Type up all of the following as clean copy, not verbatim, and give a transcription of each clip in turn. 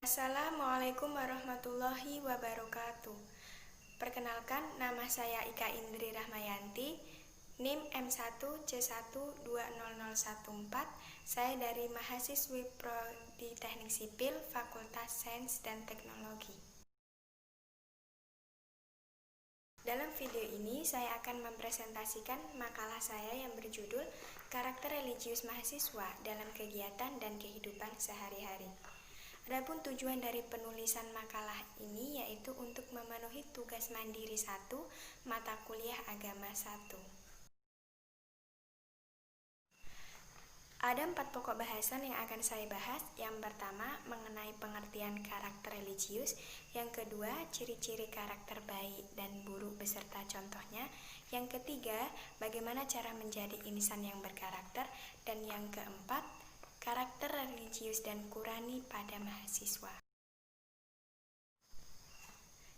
Assalamualaikum warahmatullahi wabarakatuh. Perkenalkan, nama saya Ika Indri Rahmayanti, NIM M1C1200014. Saya dari mahasiswi Prodi Teknik Sipil, Fakultas Sains dan Teknologi. Dalam video ini saya akan mempresentasikan makalah saya yang berjudul Karakter Religius Mahasiswa dalam Kegiatan dan Kehidupan Sehari-hari. Adapun tujuan dari penulisan makalah ini yaitu untuk memenuhi tugas mandiri 1, mata kuliah agama 1. Ada 4 pokok bahasan yang akan saya bahas. Yang pertama, mengenai pengertian karakter religius. Yang kedua, ciri-ciri karakter baik dan buruk beserta contohnya. Yang ketiga, bagaimana cara menjadi insan yang berkarakter. Dan yang keempat, karakter religius dan Qurani pada mahasiswa.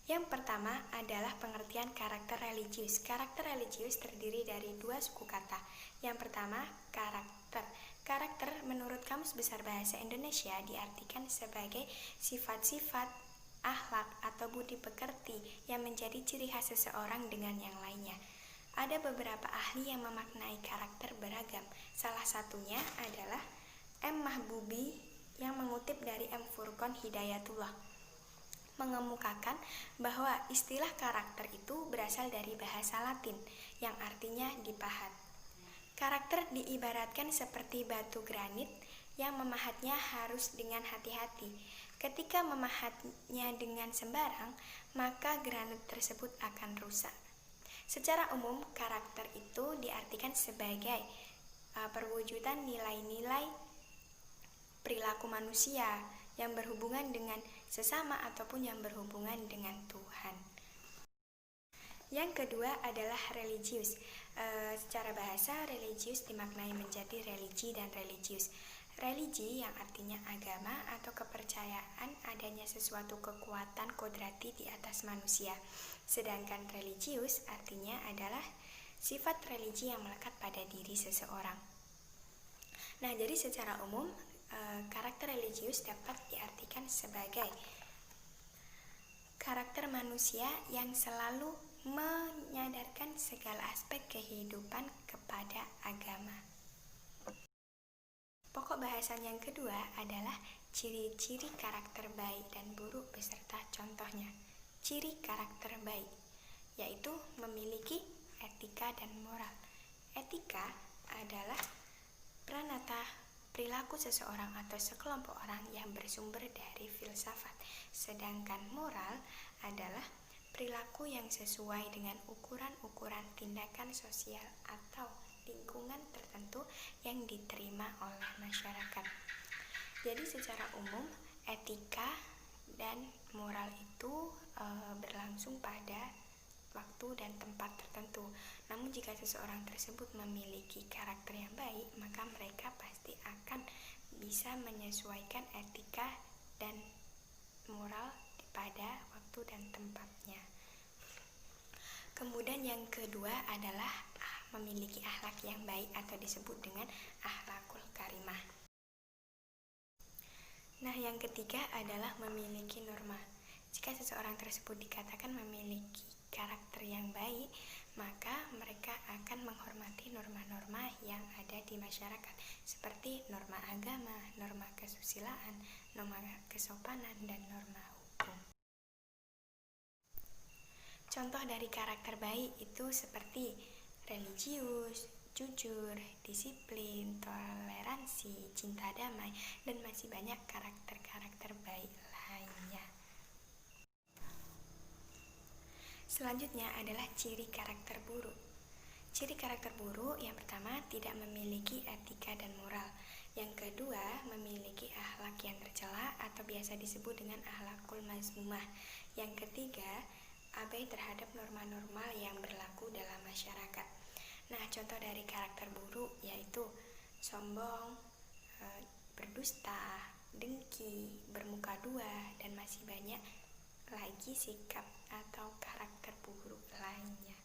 Yang pertama adalah pengertian karakter religius. Karakter religius terdiri dari 2 suku kata. Yang pertama, karakter. Karakter menurut Kamus Besar Bahasa Indonesia diartikan sebagai sifat-sifat, akhlak atau budi pekerti yang menjadi ciri khas seseorang dengan yang lainnya. Ada beberapa ahli yang memaknai karakter beragam. Salah satunya adalah M. Mahbubi yang mengutip dari M. Furqon Hidayatullah, mengemukakan bahwa istilah karakter itu berasal dari bahasa Latin yang artinya dipahat. Karakter diibaratkan seperti batu granit yang memahatnya harus dengan hati-hati. Ketika memahatnya dengan sembarang, maka granit tersebut akan rusak. Secara umum, karakter itu diartikan sebagai perwujudan nilai-nilai perilaku manusia yang berhubungan dengan sesama ataupun yang berhubungan dengan Tuhan. Yang kedua adalah religius. Secara bahasa, religius dimaknai menjadi religi dan religius. Religi yang artinya agama atau kepercayaan adanya sesuatu kekuatan kodrati di atas manusia. Sedangkan religius artinya adalah sifat religi yang melekat pada diri seseorang. Nah, jadi secara umum karakter religius dapat diartikan sebagai karakter manusia yang selalu menyadarkan segala aspek kehidupan kepada agama. Pokok bahasan yang kedua adalah ciri-ciri karakter baik dan buruk beserta contohnya. Ciri karakter baik yaitu memiliki etika dan moral. Etika adalah pranata perilaku seseorang atau sekelompok orang yang bersumber dari filsafat. Sedangkan moral adalah perilaku yang sesuai dengan ukuran-ukuran tindakan sosial atau lingkungan tertentu yang diterima oleh masyarakat. Jadi secara umum, etika dan moral itu berlangsung pada waktu dan tempat tertentu. Namun jika seseorang tersebut memiliki karakter yang baik, maka mereka pasti akan bisa menyesuaikan etika dan moral pada waktu dan tempatnya. Kemudian yang kedua adalah memiliki akhlak yang baik atau disebut dengan akhlakul karimah. Nah, yang ketiga adalah memiliki norma. Jika seseorang tersebut dikatakan memiliki karakter yang baik, maka mereka akan menghormati norma-norma yang ada di masyarakat seperti norma agama, norma kesusilaan, norma kesopanan, dan norma hukum. Contoh dari karakter baik itu seperti religius, jujur, disiplin, toleransi, cinta damai, dan masih banyak karakter-karakter baik lainnya. Selanjutnya adalah ciri karakter buruk. Ciri karakter buruk yang pertama tidak memiliki etika dan moral. Yang kedua memiliki akhlak yang tercela atau biasa disebut dengan akhlakul mazmumah. Yang ketiga abai terhadap norma-norma yang berlaku dalam masyarakat. Nah, contoh dari karakter buruk yaitu sombong, berdusta, dengki, bermuka dua, dan masih banyak lagi sikap atau karakter buruk lainnya.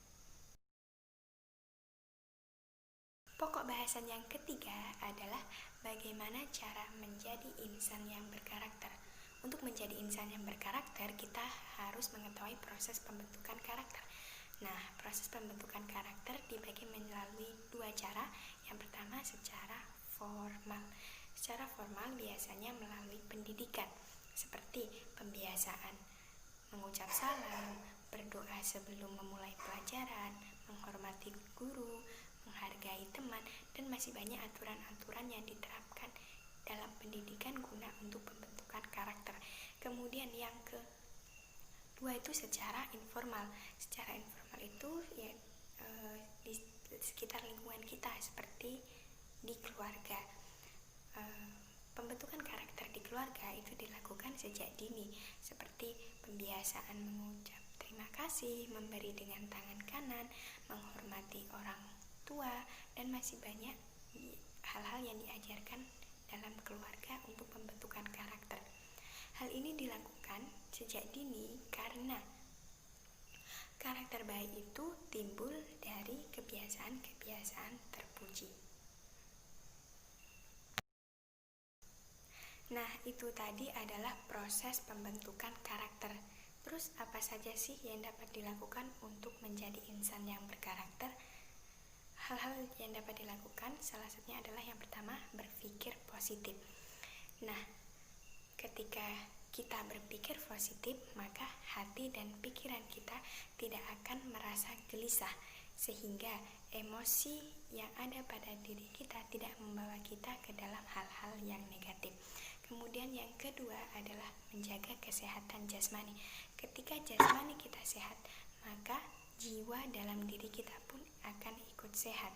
Pokok bahasan yang ketiga adalah bagaimana cara menjadi insan yang berkarakter. Untuk menjadi insan yang berkarakter, kita harus mengetahui proses pembentukan karakter. Nah, proses pembentukan karakter dibagi melalui dua cara. Yang pertama secara formal. Secara formal biasanya melalui pendidikan, seperti pembiasaan mengucap salam, berdoa sebelum memulai pelajaran, menghormati guru, menghargai teman, dan masih banyak aturan-aturan yang diterapkan dalam pendidikan guna untuk pembentukan karakter. Kemudian yang kedua itu secara informal. Secara informal itu ya di sekitar lingkungan kita, seperti di keluarga. Pembentukan karakter di keluarga itu dilakukan sejak dini, seperti pembiasaan mengucap terima kasih, memberi dengan tangan kanan, menghormati orang tua, dan masih banyak hal-hal yang diajarkan dalam keluarga untuk pembentukan karakter. Hal ini dilakukan sejak dini karena karakter baik itu timbul dari kebiasaan-kebiasaan terpuji. Nah, itu tadi adalah proses pembentukan karakter. Terus apa saja sih yang dapat dilakukan untuk menjadi insan yang berkarakter? Hal-hal yang dapat dilakukan salah satunya adalah yang pertama, berpikir positif. Nah, ketika kita berpikir positif, maka hati dan pikiran kita tidak akan merasa gelisah, sehingga emosi yang ada pada diri kita tidak membawa kita ke dalam hal-hal yang negatif. Kemudian yang kedua adalah menjaga kesehatan jasmani. Ketika jasmani kita sehat, maka jiwa dalam diri kita pun akan ikut sehat.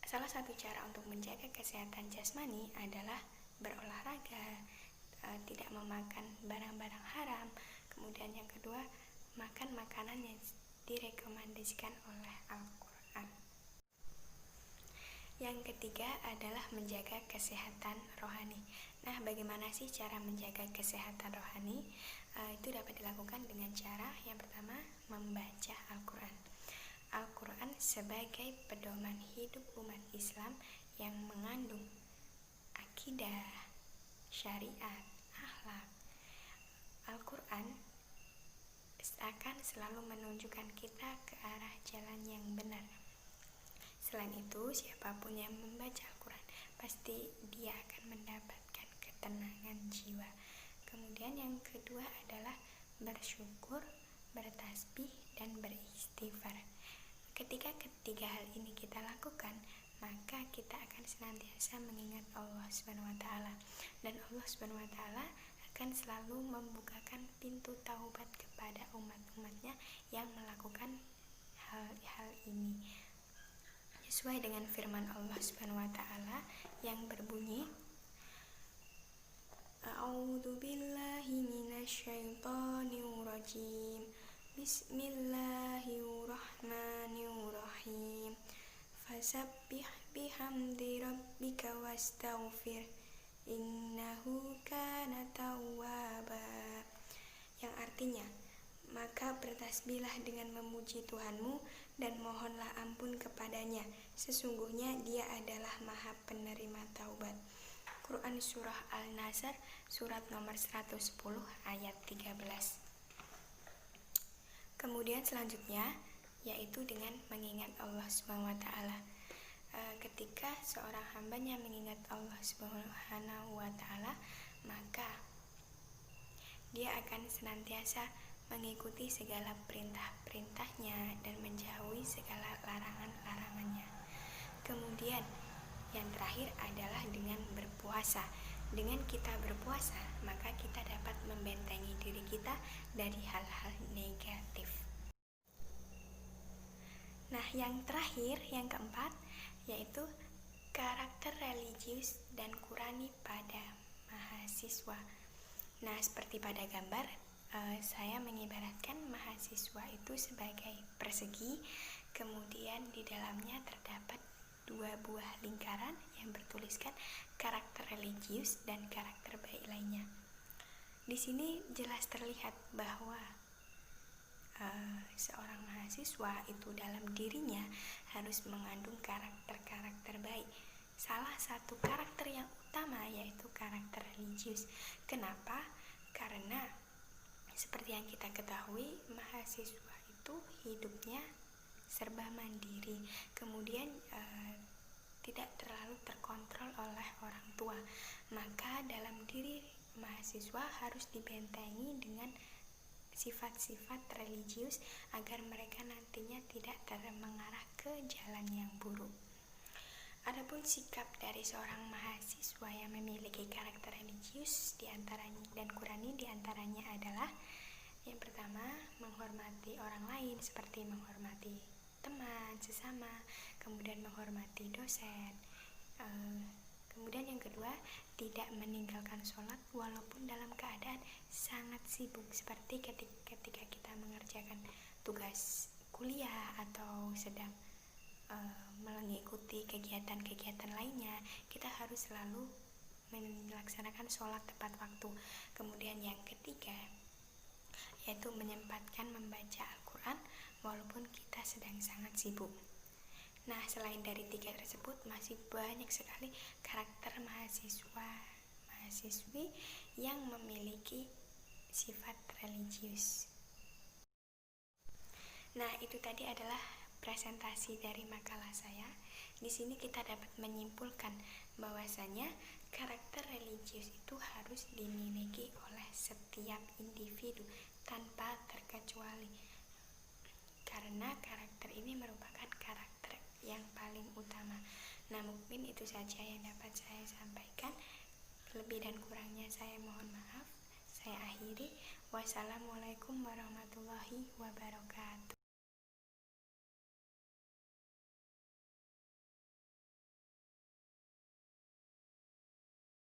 Salah satu cara untuk menjaga kesehatan jasmani adalah berolahraga, tidak memakan barang-barang haram. Kemudian yang kedua, makan makanan yang direkomendasikan oleh Al-Quran. Yang ketiga adalah menjaga kesehatan rohani. Nah, bagaimana sih cara menjaga kesehatan rohani? Itu dapat dilakukan dengan cara yang pertama, membaca Al-Quran. Al-Quran sebagai pedoman hidup umat Islam yang mengandung akidah, syariat, akhlak. Al-Quran akan selalu menunjukkan kita ke arah jalan yang benar. Selain itu, siapapun yang membaca Al-Quran pasti dia akan mendapatkan ketenangan jiwa. Kemudian yang kedua adalah bersyukur, bertasbih, dan beristighfar. Ketika ketiga hal ini kita lakukan, maka kita akan senantiasa mengingat Allah SWT, dan Allah SWT akan selalu membukakan pintu taubat kepada umat-umatnya yang melakukan hal-hal ini, sesuai dengan firman Allah SWT yang berbunyi, A'udzubillahi minasyaitonirrajim. Bismillahirrahmanirrahim. Fasabbih bihamdi rabbika wastaghfir, innahu kana tawwaba. Yang artinya, maka bertasbihlah dengan memuji Tuhanmu dan mohonlah ampun kepadanya, sesungguhnya dia adalah maha penerima taubat. Quran Surah Al-Nasr, surat nomor 110 ayat 13. Kemudian selanjutnya, yaitu dengan mengingat Allah SWT. Ketika seorang hambanya mengingat Allah SWT, maka dia akan senantiasa mengikuti segala perintah-perintahnya dan menjauhi segala larangan-larangannya. Kemudian yang terakhir adalah dengan berpuasa. Dengan kita berpuasa, maka kita dapat membentengi diri kita dari hal-hal negatif. Nah, yang terakhir, yang keempat, yaitu karakter religius dan Qurani pada mahasiswa. Nah, seperti pada gambar, saya mengibaratkan mahasiswa itu sebagai persegi, kemudian di dalamnya terdapat dua buah lingkaran yang bertuliskan karakter religius dan karakter baik lainnya. Di sini jelas terlihat bahwa seorang mahasiswa itu dalam dirinya harus mengandung karakter-karakter baik. Salah satu karakter yang utama yaitu karakter religius. Kenapa? Seperti yang kita ketahui, mahasiswa itu hidupnya serba mandiri, kemudian tidak terlalu terkontrol oleh orang tua. Maka dalam diri mahasiswa harus dibentengi dengan sifat-sifat religius agar mereka nantinya tidak mengarah ke jalan yang buruk. Adapun sikap dari seorang mahasiswa yang memiliki karakter religius diantaranya dan Qurani diantaranya adalah yang pertama, menghormati orang lain seperti menghormati teman, sesama, kemudian menghormati dosen. Kemudian yang kedua, tidak meninggalkan sholat walaupun dalam keadaan sangat sibuk, seperti ketika kita mengerjakan tugas kuliah atau sedang mengikuti kegiatan-kegiatan lainnya, kita harus selalu melaksanakan sholat tepat waktu. Kemudian yang ketiga, yaitu menyempatkan membaca Al-Quran walaupun kita sedang sangat sibuk. Nah, selain dari tiga tersebut, masih banyak sekali karakter mahasiswi yang memiliki sifat religius. Nah, itu tadi adalah presentasi dari makalah saya. Di sini kita dapat menyimpulkan bahwasanya karakter religius itu harus dimiliki oleh setiap individu tanpa terkecuali, karena karakter ini merupakan karakter yang paling utama. Nah, mungkin itu saja yang dapat saya sampaikan. Lebih dan kurangnya saya mohon maaf. Saya akhiri. Wassalamualaikum warahmatullahi wabarakatuh.